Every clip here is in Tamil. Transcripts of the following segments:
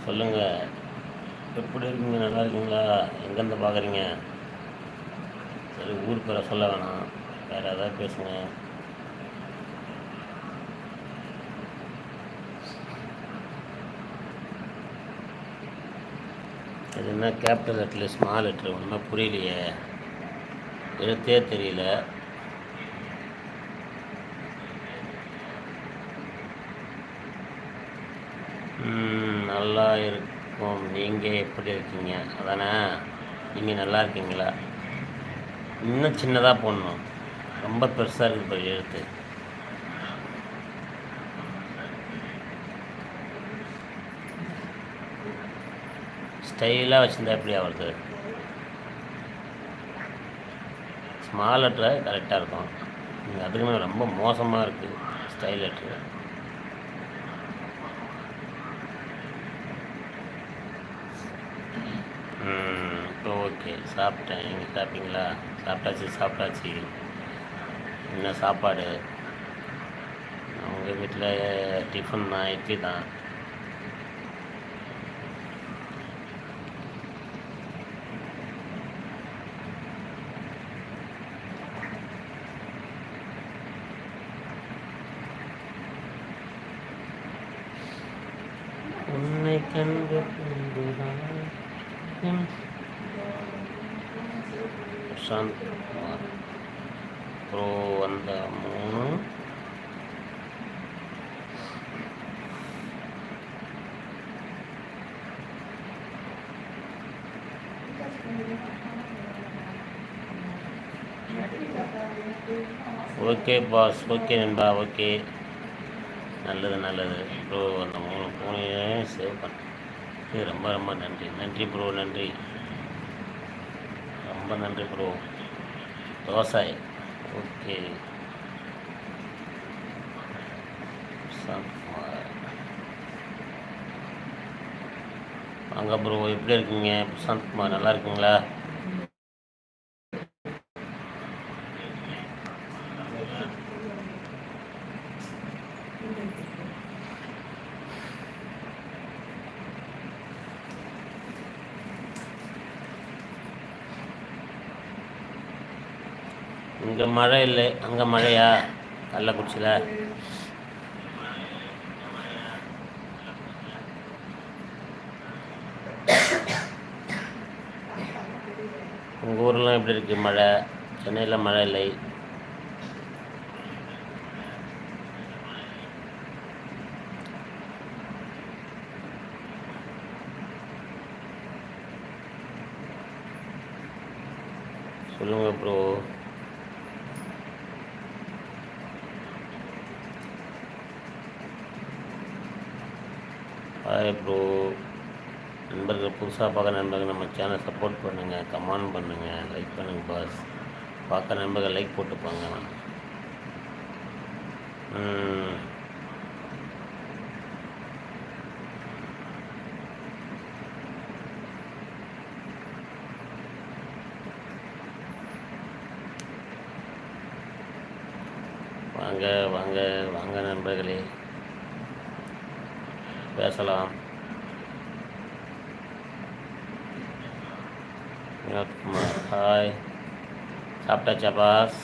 சொல்லுங்கள், எப்படி இருக்கீங்க? நல்லா இருக்கீங்களா? எங்கேருந்து பார்க்குறீங்க? சரி, ஊர் பேரை சொல்ல வேணாம், வேறு ஏதாவது பேசுங்க. இது என்ன கேபிட்டல் லெட்டரில் ஸ்மால் லெட்ரு? ஒன்றுமே புரியலையே, எழுத்தே தெரியல. நல்லா இருக்கும். நீங்கள் எப்படி இருக்கீங்க? அதானே, நீங்கள் நல்லா இருக்கீங்களா? இன்னும் சின்னதாக போடணும், ரொம்ப பெருசாக இருக்குது இப்போ எழுத்து. ஸ்டைலாக வச்சுருந்தா எப்படி ஆகுது? ஸ்மால் லெட்ரு கரெக்டாக இருக்கும், அதுக்குன்னு ரொம்ப மோசமாக இருக்குது ஸ்டைல் லெட்ரு. இப்போ ஓகே, சாப்பிட்டேன். நீங்கள் சாப்பிட்டீங்களா? சாப்பிட்டாச்சு. என்ன சாப்பாடு? உங்கள் வீட்டில் டிஃபன் தான், இட்லி தான். உன்னை கண்டு பிரசாந்த் குமார் ப்ரோ வந்த 3 ஓகே பாஸ், ஓகே நண்பா, ஓகே, நல்லது ப்ரோ. அந்த 3 ஃபோனையும் சேவ் பண்ண ரொம்ப நன்றி ப்ரோ, ரொம்ப நன்றி ப்ரோ. தோசை, ஓகே. வாங்க ப்ரோ, எப்படி இருக்கீங்க? பிரசாந்த் குமார், நல்லா இருக்கீங்களா? இங்கே மழை இல்லை, அங்கே மழையா? கள்ளக்குறிச்சியில் உங்கள் ஊரெலாம் எப்படி இருக்குது மழை? சென்னையில் மழை இல்லை. சொல்லுங்கள் ப்ரோ. Hi bro. நண்பர்கள், புதுசாக பார்க்குற நண்பர்கள் நம்ம சேனல் சப்போர்ட் பண்ணுங்கள், கமெண்ட் பண்ணுங்கள், லைக் பண்ணுங்கள் பாஸ். பார்க்குற நண்பர்கள் லைக் போட்டுப்பாங்க. வாங்க நண்பர்களே, பேசலாம். வினோத்குமார், ஹாய். சாப்பிட்டாச்சா பாஸ்?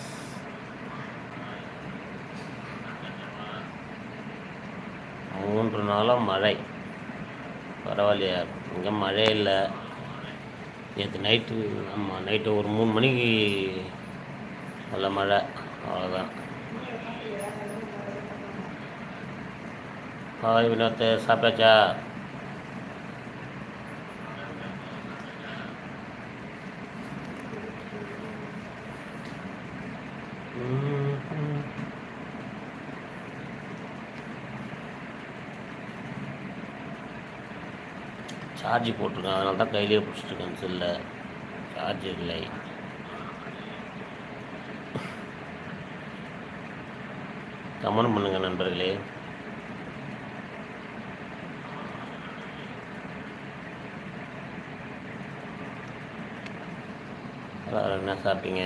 மூன்று நாளாக மழை, பரவாயில்லையா? இங்கே மழை இல்லை. நேற்று நைட்டு, ஆமாம், நைட்டு ஒரு 3 மணிக்கு நல்ல மழை, அவ்வளோதான். ஹாய் வினோத், சாப்பிட்டாச்சா? சார்ஜ் போட்டிருக்கேன், அதனால தான் கையிலே பிடிச்சிட்ருக்கேன். செல்ல சார்ஜ் இல்லை. கமெண்ட் பண்ணுங்கள் நண்பர்களே. என்ன சாப்பிட்டீங்க?